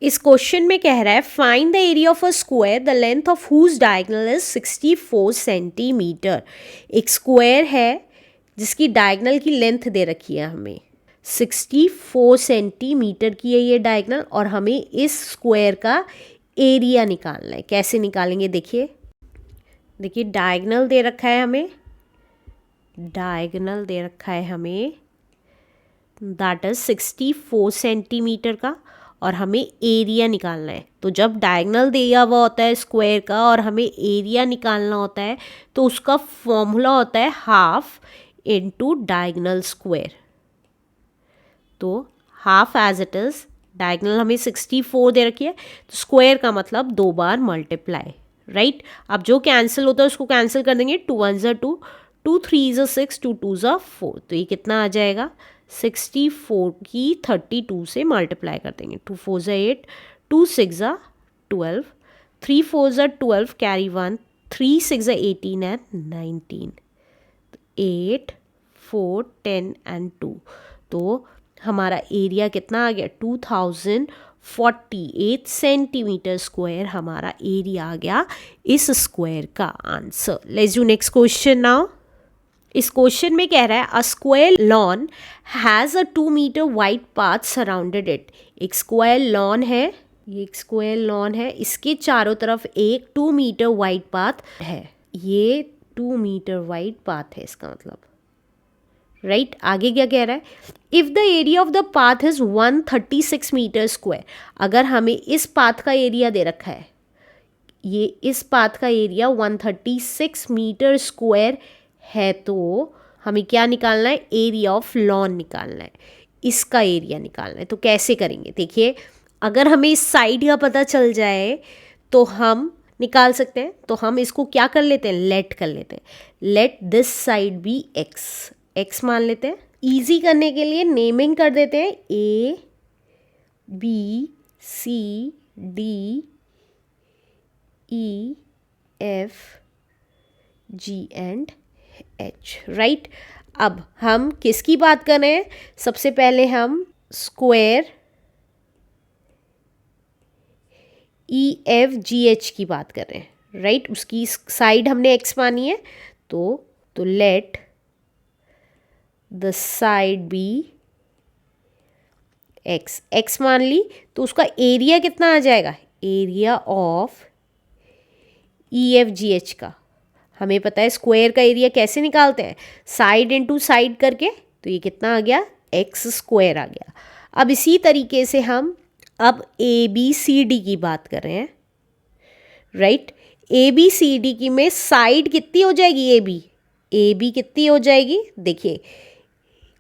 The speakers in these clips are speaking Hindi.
इस क्वेश्चन में कह रहा है find the area of a square the length of whose diagonal is 64 centimetre. एक स्क्वायर है जिसकी डायगोनल की लेंथ दे रखी है हमें 64 सेंटीमीटर की है ये डायगोनल, और हमें इस स्क्वायर का एरिया निकालना है। कैसे निकालेंगे देखिए, देखिए डायगोनल दे रखा है हमें, डायगोनल दे रखा है हमें दैट इज 64 सेंटीमीटर का, और हमें एरिया निकालना है। तो जब डायगोनल दिया हुआ होता है स्क्वायर का और हमें एरिया निकालना होता है तो उसका फॉर्मूला होता है हाफ इनटू डायगोनल स्क्वायर। तो half as it is, diagonal हमें 64 दे रखी है तो स्क्वायर का मतलब 2 बार मल्टीप्लाई, राइट। अब जो कैंसिल होता है उसको कैंसिल कर देंगे, 2 1 ज़ा 2, 2 3 ज़ा 6, 2 2 ज़ा 4, तो ये कितना आ जाएगा 64 की 32 से मल्टीप्लाई कर देंगे, 2 4 ज़ा 8, 2 6 ज़ा 12, 3 4 ज़ा 12 कैरी 1, 3 6 ज़ा 18 एंड 19, 8 4 10 एंड 2। तो हमारा एरिया कितना आ गया 2048 सेंटीमीटर स्क्वायर हमारा एरिया आ गया इस स्क्वायर का answer. Let's do next question now. इस क्वेश्चन में कह रहा है a square lawn has a 2 metre wide path surrounded it. एक स्क्वायर लॉन है, ये एक स्क्वायर लॉन है, इसके चारों तरफ एक 2 मीटर वाइड पाथ है। ये 2 मीटर वाइड पाथ है इसका मतलब, राइट। आगे क्या कह रहा है if the area of the path is 136 metre square. अगर हमें इस पाथ का एरिया दे रखा है, ये इस पाथ का एरिया 136 मीटर स्क्वायर है, तो हमें क्या निकालना है एरिया ऑफ लॉन निकालना है, इसका एरिया निकालना है। तो कैसे करेंगे देखिए, अगर हमें इस साइड का पता चल जाए तो हम निकाल सकते हैं। तो हम इसको क्या कर लेते हैं, लेट कर लेते हैं, let this side be x, x मान लेते हैं। इजी करने के लिए नेमिंग कर देते हैं A B C D E F G and H, right. अब हम किसकी बात कर रहे हैं, सबसे पहले हम स्क्वायर ई एफ जी एच की बात कर रहे हैं, राइट। उसकी साइड हमने एक्स मानी है, तो let the side be x, x मान ली, तो उसका एरिया कितना आ जाएगा, area of E F G H का। हमें पता है स्क्वायर का एरिया कैसे निकालते हैं, साइड इनटू साइड करके, तो ये कितना आ गया एक्स स्क्वायर आ गया। अब इसी तरीके से हम अब ए बी सी डी की बात कर रहे हैं, right. A B C D की में साइड कितनी हो जाएगी, ए बी कितनी हो जाएगी, देखिए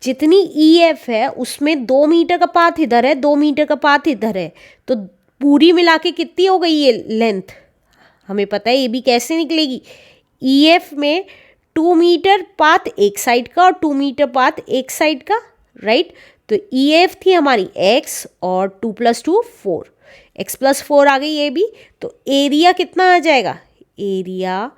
जितनी ई एफ है उसमें 2 मीटर का पाथ इधर है, 2 मीटर का पाथ इधर है, तो पूरी मिला के कितनी हो गई ये लेंथ, हमें पता है ए बी कैसे निकलेगी, ई एफ में 2 मीटर पाथ एक साइड का और 2 मीटर पाथ एक साइड का, राइट। तो ई एफ थी हमारी एक्स और 2 + 2 4, एक्स + 4 आ गई ए बी। तो एरिया कितना आ जाएगा, area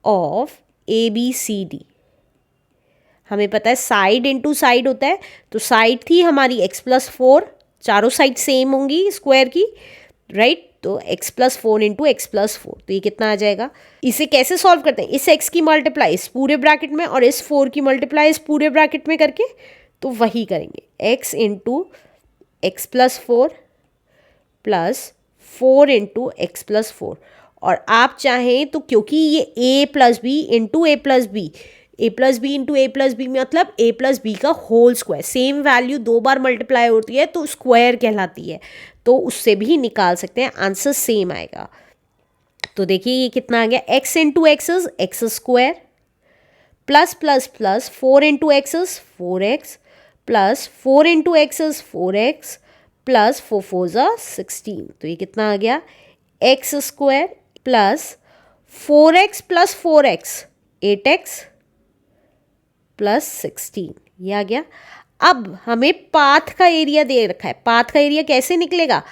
of A B C D, हमें पता है साइड इनटू साइड होता है, तो साइड थी हमारी x + 4, चारों साइड सेम होंगी स्क्वायर की, राइट। तो x + 4 इंटू x + 4, तो ये कितना आ जाएगा। इसे कैसे सॉल्व करते हैं, इस x की मल्टीप्लाई इस पूरे ब्रैकेट में और इस 4 की मल्टीप्लाई इस पूरे ब्रैकेट में करके, तो वही करेंगे x into x + 4 plus 4 into x + 4। और आप चाहें तो क्योंकि ये a + b into a + b, a + b into a + b मतलब a + b का होल स्क्वायर, सेम वैल्यू 2 बार मल्टीप्लाई होती है तो स्क्वायर कहलाती है, तो उससे भी निकाल सकते हैं, आंसर सेम आएगा। तो देखिए ये कितना आ गया, x into x is x square plus plus plus 4 into x is 4x plus 4 into x is 4x plus 4 4 ज़ा 16, तो ये कितना आ गया x square plus 4x plus 4x 8x plus 16, ये आ गया। अब हमें पाथ का एरिया दे रखा है, पाथ का एरिया कैसे निकलेगा,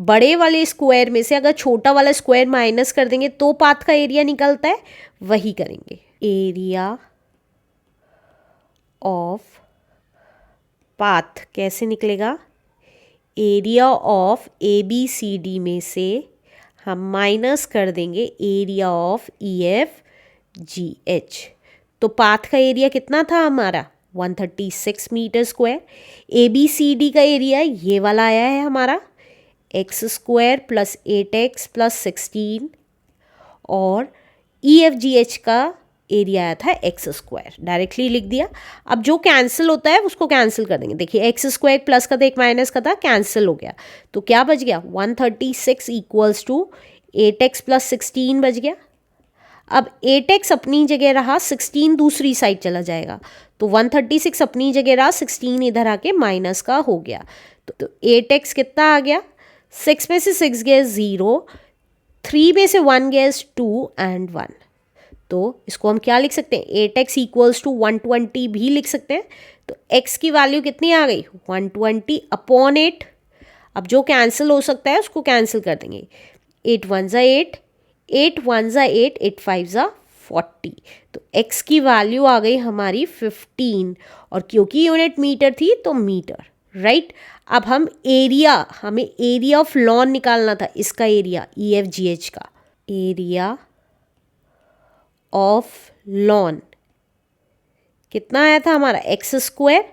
बड़े वाले स्क्वायर में से अगर छोटा वाला स्क्वायर माइनस कर देंगे तो पाथ का एरिया निकलता है, वही करेंगे। एरिया ऑफ पाथ कैसे निकलेगा, एरिया ऑफ ABCD में से हम माइनस कर देंगे एरिया ऑफ EFGH। तो पाथ का एरिया कितना था हमारा 136 मीटर स्क्वायर। ABCD का एरिया ये वाला आया है हमारा x square plus 8x plus 16 और EFGH का एरिया आया था x स्क्वायर, डायरेक्टली लिख दिया। अब जो कैंसिल होता है उसको कैंसिल कर देंगे। देखिए x स्क्वायर प्लस का था एक माइनस का था, कैंसिल हो गया तो क्या बच गया 136 इक्वल्स टू 8x प्लस 16 बच गया। अब 8x अपनी जगह रहा, 16 दूसरी साइड चला जाएगा तो 136 अपनी जगह रहा, 16 इधर आके माइनस का हो गया। तो 8x कितना आ गया, 6 में से 6 गया 0, 3 में से 1 गया 2 एंड 1। तो इसको हम क्या लिख सकते हैं 8x इक्वल्स टू 120 भी लिख सकते हैं। तो x की वैल्यू कितनी आ गई 120 अपॉन 8। अब जो कैंसिल हो सकता है उसको कैंसिल कर देंगे। 8 1 ज़ा 8, 8 1 ज़ा 8, 8 5 ज़ा 40। तो x की वैल्यू आ गई हमारी 15 और क्योंकि यूनिट मीटर थी तो मीटर, राइट। अब हमें एरिया ऑफ लॉन निकालना था, इसका एरिया EFGH का एरिया ऑफ लॉन कितना आया था हमारा x स्क्वायर।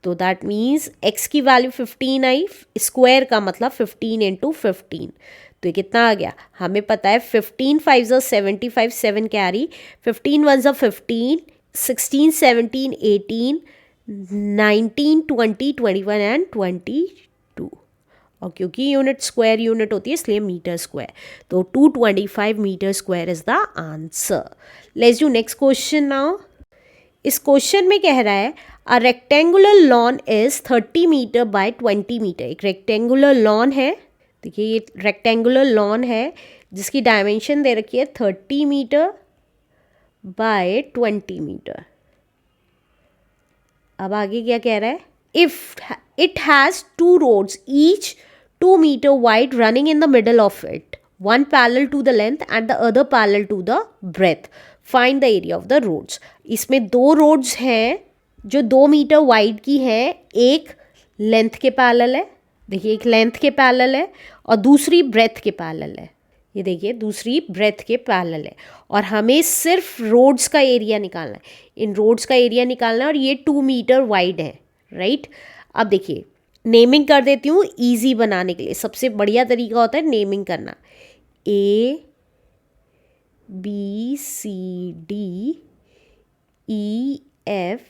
तो दैट मीन्स x की वैल्यू 15 आई, स्क्वायर का मतलब 15 इंटू 15। तो ये कितना आ गया हमें पता है 15 5 ज़ा 75, 7 कैरी, 15 1 ज़ा 15, 16 17 18 19 20 21 एंड 22। और क्योंकि यूनिट स्क्वायर यूनिट होती है इसलिए मीटर स्क्वायर, तो 225 metre square is the answer. Let's do next question now. इस क्वेश्चन में कह रहा है a rectangular lawn is 30 metre by 20 metre. एक रेक्टेंगुलर लॉन है, देखिए ये रेक्टेंगुलर लॉन है जिसकी डायमेंशन दे रखी है 30 मीटर बाय 20 मीटर। अब आगे क्या कह रहा है, if it has 2 roads each 2 meter wide running in the middle of it, one parallel to the length and the other parallel to the breadth, find the area of the roads। इसमें 2 roads हैं जो 2 मीटर वाइड की हैं, एक लेंथ के पैरेलल है, देखिए एक लेंथ के पैरेलल है और दूसरी ब्रेथ के पैरेलल है। ये देखिए दूसरी ब्रेथ के पैरेलल है और हमें सिर्फ रोड्स का एरिया निकालना है, इन रोड्स का एरिया निकालना है और ये 2 मीटर वाइड है, राइट। अब देखिए नेमिंग कर देती हूँ इजी बनाने के लिए। सबसे बढ़िया तरीका होता है नेमिंग करना, A B C D E F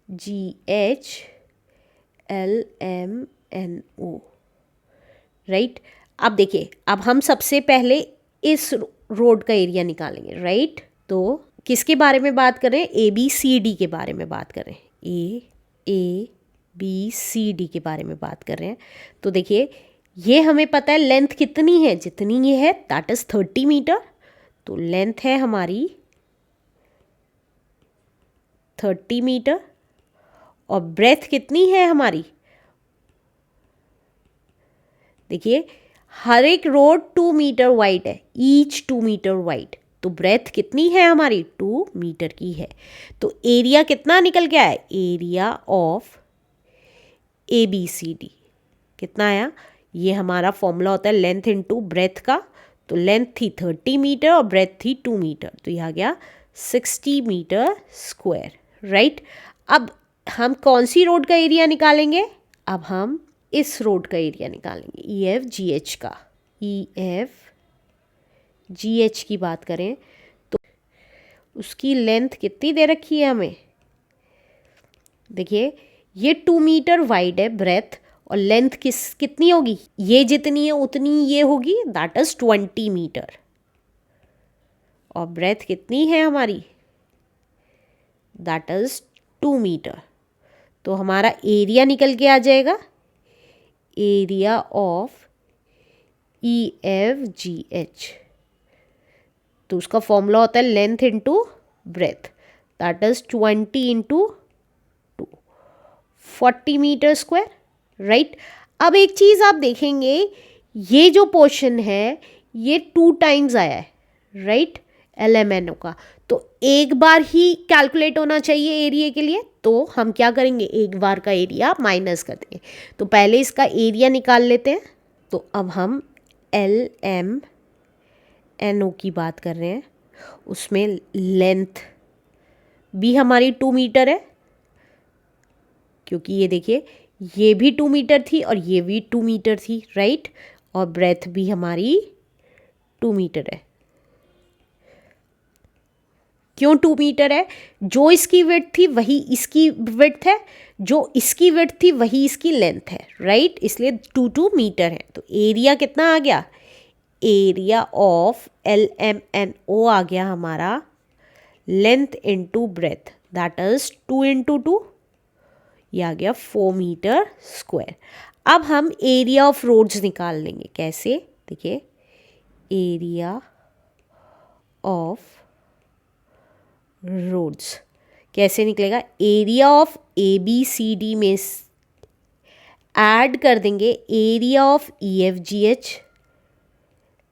G H L M N O, right. अब देखिए अब हम सबसे पहले इस रोड का एरिया निकालेंगे, राइट। तो किसके बारे में बात करें, ABCD के बारे में बात करें, ABCD के बारे में बात कर रहे हैं। तो देखिए ये हमें पता है लेंथ कितनी है, जितनी ये है दैट इज़ 30 मीटर। तो लेंथ है हमारी 30 मीटर और ब्रेथ कितनी है हमारी, देखिए हर एक रोड 2 मीटर वाइड है, ईच 2 मीटर वाइड। तो ब्रेथ कितनी है हमारी 2 मीटर की है। तो एरिया कितना निकल के आया, एरिया ऑफ ABCD कितना आया, ये हमारा फॉर्मूला होता है लेंथ इनटू ब्रेथ का। तो लेंथ थी 30 मीटर और ब्रेथ थी 2 मीटर, तो यह आ गया 60 मीटर स्क्वायर, राइट। अब हम कौन सी रोड का एरिया निकालेंगे, अब हम इस रोड का एरिया निकालेंगे EFGH का। EFGH की बात करें तो उसकी लेंथ कितनी दे रखी है हमें, देखिए ये 2 मीटर वाइड है ब्रेथ और लेंथ कितनी होगी, ये जितनी है उतनी ये होगी, दैट इज 20 मीटर। और ब्रेथ कितनी है हमारी, दैट इज 2 मीटर। तो हमारा एरिया निकल के आ जाएगा एरिया ऑफ EFGH। तो उसका फॉर्मूला होता है length into breadth, that is 20 into 2, 40 metre square, right. अब एक चीज़ आप देखेंगे ये जो पोर्शन है ये 2 टाइम्स आया है, राइट, LMNO का। तो एक बार ही कैलकुलेट होना चाहिए एरिया के लिए, तो हम क्या करेंगे, एक बार का एरिया माइनस कर देंगे। तो पहले इसका एरिया निकाल लेते हैं। तो अब हम LMNO की बात कर रहे हैं, उसमें लेंथ भी हमारी 2 मीटर है, क्योंकि ये देखिए ये भी 2 मीटर थी और ये भी 2 मीटर थी, राइट। और ब्रेथ भी हमारी 2 मीटर है। क्यों 2 मीटर है? जो इसकी विड्थ थी वही इसकी विड्थ है, जो इसकी विड्थ थी वही इसकी लेंथ है, राइट। इसलिए 2 मीटर है। तो एरिया कितना आ गया, एरिया ऑफ LMNO आ गया हमारा length into breadth, that is 2 into 2, ये आ गया 4 मीटर स्क्वायर। अब हम एरिया ऑफ रोड्स निकाल लेंगे। कैसे, देखिए एरिया ऑफ रोड्स कैसे निकलेगा, एरिया ऑफ ABCD में ऐड कर देंगे एरिया ऑफ EFGH,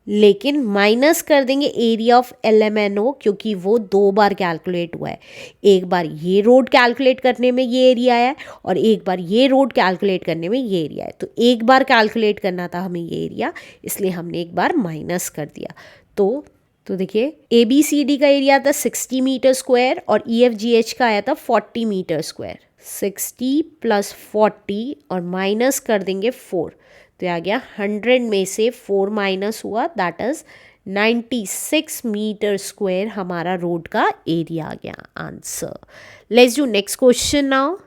लेकिन माइनस कर देंगे एरिया ऑफ LMNO, क्योंकि वो 2 बार कैलकुलेट हुआ है। एक बार ये रोड कैलकुलेट करने में ये एरिया है और एक बार ये रोड कैलकुलेट करने में ये एरिया है। तो एक बार कैलकुलेट करना था हमें ये एरिया, इसलिए हमने एक बार माइनस कर दिया। तो देखिए ABCD का एरिया था 60 मीटर स्क्वायर और EFGH का आया था 40 मीटर स्क्वायर। 60 + 40 और माइनस कर देंगे 4, तो आ गया 100 में से 4 माइनस हुआ, दैट इज 96 मीटर स्क्वायर हमारा रोड का एरिया आ गया answer. Let's do next question now.